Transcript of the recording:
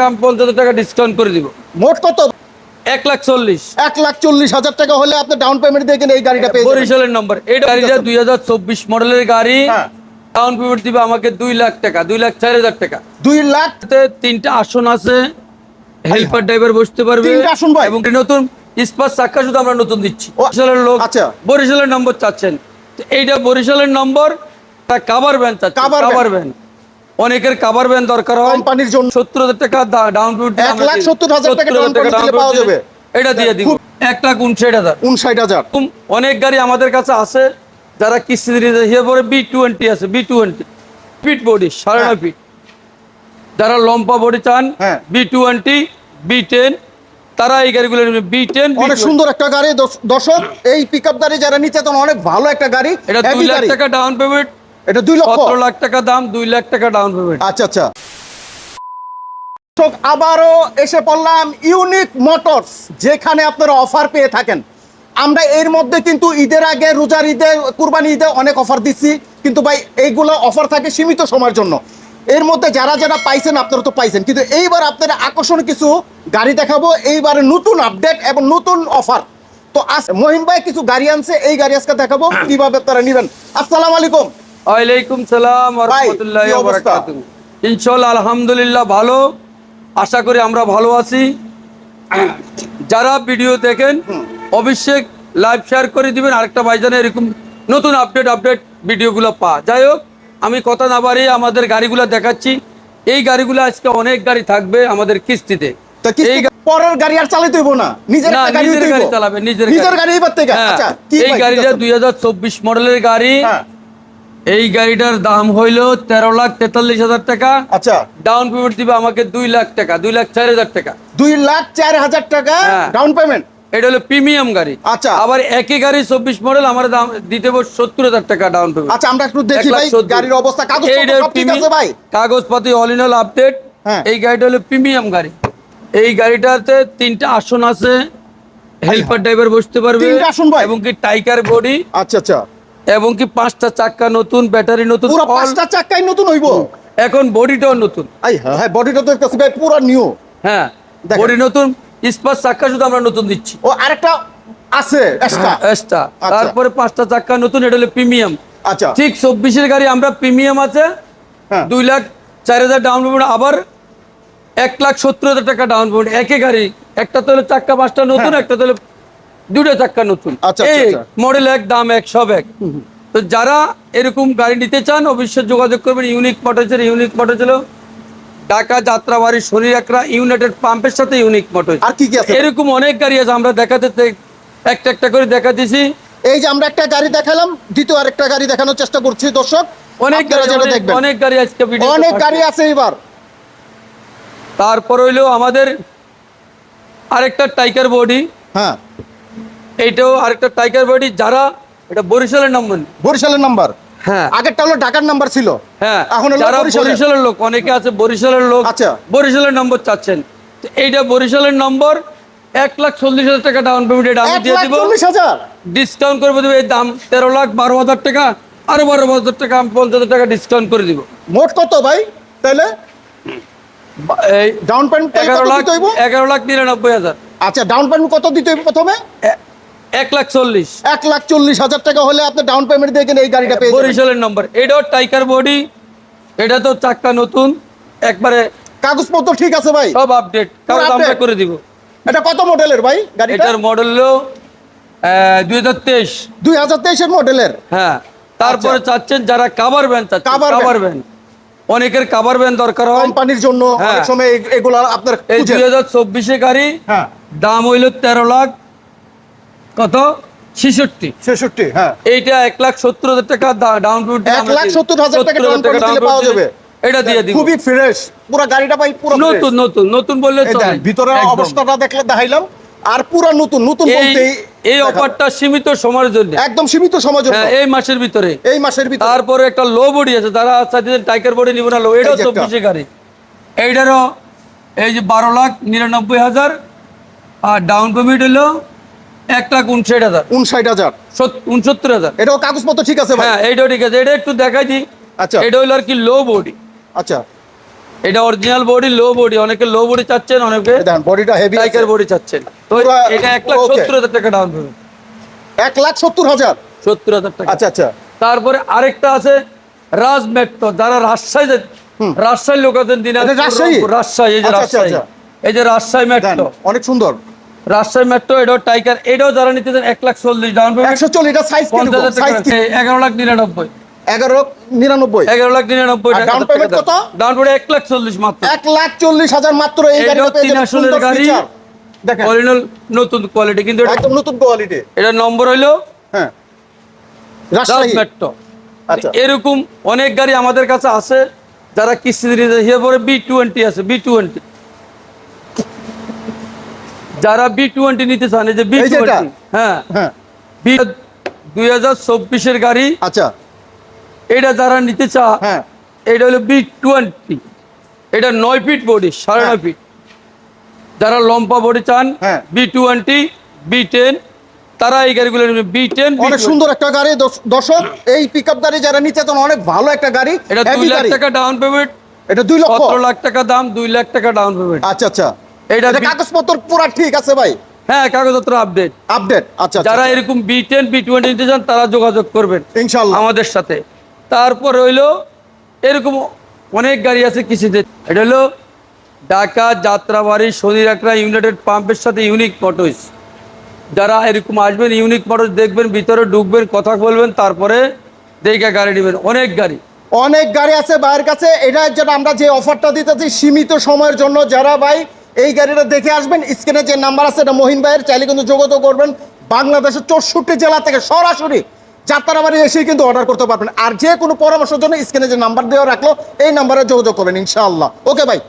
আমি 50,000 টাকা ডিসকাউন্ট করে দিব। মোট কত? 1,40,000। 1,40,000 টাকা হলে আপনি ডাউন পেমেন্ট দিয়ে কিনে এই গাড়িটা পেয়ে যাবেন। বরিশালের নম্বর। এই গাড়িটা 2024 মডেলের গাড়ি। হ্যাঁ। ডাউন পেমেন্ট দিবে আমাকে 2 লাখ টাকা, 2,04,000 টাকা। 2 লাখ। তিনটা আসন আছে, হেল্পার ড্রাইভার বসতে পারবে। তিনটা আসন ভাই? এবং নতুন স্পার চাক্কা শুধু আমরা নতুন দিচ্ছি। ও, বরিশালের লোক। আচ্ছা। বরিশালের নম্বর চাচ্ছেন, তো এইটা বরিশালের নম্বর। কাভার ভ্যান চাচ্ছেন, কাভার ভ্যান। অনেকের কাভার ভ্যান দরকার হয় কোম্পানির জন্য। 70,000 টাকা ডাউন পেমেন্ট। 1,70,000 টাকা ডাউন পেমেন্ট দিলে পাওয়া যাবে। এটা দিয়ে দিব 1,59,000। 59,000। অনেক গাড়ি আমাদের কাছে আছে যারা কিস্তি দিয়ে পরে B20 আছে, B20 ফিট বডি, 9.5 ফিট। যারা লম্বা বডি চান, হ্যাঁ। B20 B10, তারা এই গাড়িগুলো নেবেন। B10 অনেক সুন্দর একটা গাড়ি দর্শক। এই পিকআপ গাড়ি যারা নিচ্ছে তখন অনেক ভালো একটা গাড়ি। এটা 2 লাখ টাকা ডাউন পেমেন্ট। এটা 2 লক্ষ 17 লাখ টাকা দাম, 2 লাখ টাকা ডাউন পেমেন্ট। আচ্ছা আচ্ছা। আবারও এসে পড়লাম ইউনিক মোটরস, যেখানে আপনারা অফার পেয়ে থাকেন। আমরা এর মধ্যে কিন্তু ঈদের আগে, রোজার ঈদে, কুরবানি ঈদে অনেক অফার দিচ্ছি, কিন্তু ভাই এইগুলো অফার থাকে সীমিত সময়ের জন্য। এর মধ্যে যারা যারা পাইছেন আপনারা তো পাইছেন, কিন্তু এইবার আপনারা আকর্ষণীয় কিছু গাড়ি দেখাবো। এইবারে নতুন আপডেট এবং নতুন অফার। তো আজ মহিন ভাই কিছু গাড়ি আনছে, এই গাড়ি আজকে দেখাবো কিভাবে আপনারা নেবেন। আসসালামু আলাইকুম। ওয়ালাইকুম সালাম ওয়া রাহমাতুল্লাহি ওয়া বারাকাতুহু। ইনশাআল্লাহ আলহামদুলিল্লাহ ভালো, আশা করি আমরা ভালো আছি। যারা ভিডিও দেখেন অবশ্যই লাইভ শেয়ার করে দিবেন, আরেকটা ভাইজানে এরকম নতুন আপডেট ভিডিওগুলো যাই হোক, আমি কথা না বাড়িয়ে আমাদের গাড়িগুলো দেখাচ্ছি। এই গাড়িগুলো আজকে অনেক গাড়ি থাকবে আমাদের কিস্তিতে। এই পরের গাড়ি আর চালাতে হইব না, নিজের একটা গাড়ি চালাবে, নিজের গাড়ি এবার থেকে। আচ্ছা, এই গাড়িটা 2024 মডেলের গাড়ি। এই গাড়িটার দাম হইলো 13,43,000 টাকা। আচ্ছা, ডাউন পেমেন্ট দিবে আমাকে 2 লাখ টাকা, 2,04,000 টাকা। 2,04,000 টাকা ডাউন পেমেন্ট। এটা হলো প্রিমিয়াম গাড়ি। আচ্ছা, আবার একই গাড়ি 24 মডেল আমার দাম দিতে হবে 70,000 টাকা ডাউন পেমেন্ট। আচ্ছা, আমরা একটু দেখি ভাই গাড়ির অবস্থা। কাগজপত্র সব ঠিক আছে ভাই? কাগজপাতি অল ইন অল আপডেট। এই গাড়িটা হলো প্রিমিয়াম গাড়ি। এই গাড়িটাতে তিনটা আসন আছে, হেল্পার ড্রাইভার বসতে পারবে। তিনটা আসন ভাই? এবং কি টাইকার বডি। আচ্ছা আচ্ছা। এবং কি 5টা চাক্কা নতুন, ব্যাটারি নতুন, পুরো 5টা চাক্কাই নতুন হইব। এখন বডিটাও নতুন। হ্যাঁ, বডিটা তো দেখতেছি ভাই পুরো নিউ। হ্যাঁ, বডি নতুন, স্পার চাক্কা শুধু আমরা নতুন দিচ্ছি। ও, আরেকটা আছে এক্সট্রা। তারপরে 5টা চাক্কা নতুন, এটা হলো প্রিমিয়াম। আচ্ছা, ঠিক 24 এর গাড়ি আমরা প্রিমিয়াম আছে 2,04,000 ডাউন পেমেন্ট, আবার 1,70,000 টাকা ডাউন পেমেন্ট। একই গাড়ি, একটা তো হলো চাক্কা 5টা নতুন, একটা তো হলো 2টা চাক্কা নতুন। এই মডেল এক, দাম এক, সব এক। তো যারা এরকম গাড়ি নিতে চান অবশ্যই যোগাযোগ করবেন ইউনিক মোটরসের। ইউনিক মোটরস হলো ঢাকা যাত্রাবাড়ি শনি একরা ইউনাইটেড পাম্পের সাথে ইউনিক মোটরস। আর কি কি আছে? এরকম অনেক গাড়ি আছে, আমরা দেখাতে একটা করে দেখা দিছি। এই যে আমরা একটা গাড়ি দেখালাম, দ্বিতীয় আরেকটা গাড়ি দেখানোর চেষ্টা করছি দর্শক। অনেক গাড়ি আজকে ভিডিও, অনেক গাড়ি আছে এবার। তারপর হইলো আমাদের আরেকটা টাইগার বডি। হ্যাঁ, এইটাও আরেকটা টাইগার বডি। যারা এটা বরিশালের নাম্বার। বরিশালের নাম্বার? হ্যাঁ, আগেরটা হলো ঢাকার নাম্বার ছিল। হ্যাঁ, এখন হলো যারা বরিশালের লোক, অনেকে আছে বরিশালের লোক। আচ্ছা, বরিশালের নম্বর চাচ্ছেন, তো এইটা বরিশালের নম্বর। 1,40,000 টাকা ডাউন পেমেন্ট, এটা আমি দিয়ে দিব। 1,40,000 ডিসকাউন্ট করে দেবো। এই দাম 13,12,000 টাকা, আরো 12,000 টাকা আমি 50,000 টাকা ডিসকাউন্ট করে দিব। মোট কত ভাই তাহলে? এই ডাউন পেমেন্ট 11,99,000। আচ্ছা, ডাউন পেমেন্ট কত দিতে হইব প্রথমে? 1,40,000। 1,40,000 টাকা হলে আপনি ডাউন পেমেন্ট দিয়ে কিনে এই গাড়িটা পেয়ে যাবেন। বরিশালের নম্বর। এটাও টাইকার বডি, এটা তো চাক্কা নতুন, একবারে কাগজপত্র ঠিক আছে ভাই? সব আপডেট, কাগজ আমরা করে দিব। এটা কত মডেলের ভাই গাড়িটা? এটার মডেল হলো 2023। 2023 এর মডেলের। হ্যাঁ, তারপরে চাচ্ছেন যারা কাভার ভ্যান চাচ্ছেন, কাভার ভ্যান। অনেকের কাভার ভ্যান দরকার হয় কোম্পানির জন্য, অনেক সময় এগুলো আপনার। এই 2024 এর গাড়ি। হ্যাঁ, দাম হইল 13 লাখ কত 66। হ্যাঁ, এইটা 1,70,000 টাকা ডাউন পেমেন্ট। 1,70,000 টাকা ডাউন পেমেন্ট দিলে পাওয়া যাবে। এটা দিয়ে দিব। খুবই ফ্রেশ পুরো গাড়িটা ভাই, পুরো নতুন নতুন নতুন বললে চলে। ভিতরের অবস্থাটা দেখলে দেখাইলাম, আর পুরো নতুন নতুন বলতে এই অফারটা সীমিত সময়ের জন্য, একদম সীমিত সময়ের জন্য। এই মাসের ভিতরে, এই মাসের ভিতরে। তারপরে একটা লো বডি আছে, যারা চাচ্ছেন টাইগার বডি নিব না, লো। এটাও 24 গাড়ি। এইটারও এই যে 12,99,000 আর ডাউন পেমেন্ট হলো 1,59,000। 59,000। এটাও কাগজপত্র ঠিক আছে ভাই? হ্যাঁ, এইটাও ঠিক আছে। এটা একটু দেখাই দিই। আচ্ছা, এটা হলো আর কি লো বডি। আচ্ছা, এটা অরিজিনাল বডি, লো বডি, অনেকে লো বডি চাচ্ছেন, অনেকে দেখেন বডিটা হেভি টাইগার বডি চাচ্ছেন। তো পুরো এটা 1,70,000 টাকা ডাউন পেমেন্ট, 1,70,000। 70,000 টাকা। আচ্ছা আচ্ছা তারপরে আরেকটা আছে রাজ মেট্রো, যারা রাজশাহী লোক আছেন, এটা রাজশাহী? রাজশাহী, এই যে আচ্ছা, আচ্ছা, রাজশাহী, আচ্ছা। এই যে রাজশাহী দেখেন, মেট্রো, অনেক সুন্দর। রাজশাহী মেট্রো, এটাও টাইগার, এটাও যারা নিতে চান 1,40,000 ডাউন পেমেন্ট, 140, এটা সাইজ কি? 50,000 টাকা, সাইজ কি? 11,99,000, 11,99। 11,99,000 আর টাকা। down payment কত? ডাউন পেমেন্ট 1,40,000 মাত্র। 1,40,000 মাত্র এই এটাও গাড়িটা পেয়ে 3 যাবেন। আসলের সুন্দর গাড়ি, feature। দেখেন অরিজিনাল নতুন কোয়ালিটি, কিন্তু একদম নতুন কোয়ালিটি। এটা নম্বর হইলো হ্যাঁ, রাজ রাজশাহী। মেট্রো। আচ্ছা এরকম অনেক গাড়ি আমাদের কাছে আছে, যারা কিস্তিতে নিতে হিসেবে পরে B20 আছে, B20, যারা B20 নিতে চান, এই যে এই যেটা? B20, হ্যাঁ, হ্যাঁ 2024-এর গাড়ি, আচ্ছা এটা যারা নিতে চা, হ্যাঁ এটা হলো B20, এটা 9 ফিট বডি, 9.5 ফিট। যারা লম্বা বডি চান, হ্যাঁ। B20, B10, তারা এই গাড়িগুলো নেবেন, B10, অনেক B20। সুন্দর একটা গাড়ি দর্শক। এই পিকআপ গাড়ি যারা নিতে চান, অনেক ভালো একটা গাড়ি। এটা 2 heavy লাখ গাড়ি। টাকা ডাউন পেমেন্ট, এটা 2 লক্ষ। 17 লাখ টাকা দাম, 2 লাখ টাকা ডাউন পেমেন্ট। আচ্ছা আচ্ছা, এটা এটা কাগজপত্র পুরো ঠিক আছে ভাই? হ্যাঁ, কাগজপত্র আপডেট। আপডেট। আচ্ছা যারা আচ্ছা, এরকম B10, B20 নিতে চান, তারা যোগাযোগ করবেন ইনশাআল্লাহ। আমাদের সাথে। তারপর হইলো এরকম অনেক গাড়ি আছে কিস্তিতে। এটা হলো ঢাকা যাত্রাবাড়ি শনি রাকড়া ইউনাইটেড পাম্পের সাথে ইউনিক মোটরস। যারা এরকম আসবেন, ইউনিক মোটরস দেখবেন, ভিতরে ঢুকবেন, কথা বলবেন, তারপরে দেখে গাড়ি নেবেন। অনেক গাড়ি আছে ভাইয়ের কাছে। এটা যেটা আমরা যে অফারটা দিতেছি সীমিত সময়ের জন্য, যারা ভাই এই গাড়িটা দেখে আসবেন, স্ক্রিনে যে নাম্বার আছে এটা মহিন ভাইয়ের, চাইলে কিন্তু যোগাযোগ করবেন। বাংলাদেশের 64 জেলা থেকে সরাসরি যাত্রাবাড়ি এসে কিন্তু অর্ডার করতে পারবেন। আর যে কোনো পরামর্শের জন্য স্ক্রিনে যে নাম্বার দেওয়া রাখলো, এই নাম্বারে যোগাযোগ করবেন ইনশাআল্লাহ। ওকে ভাই।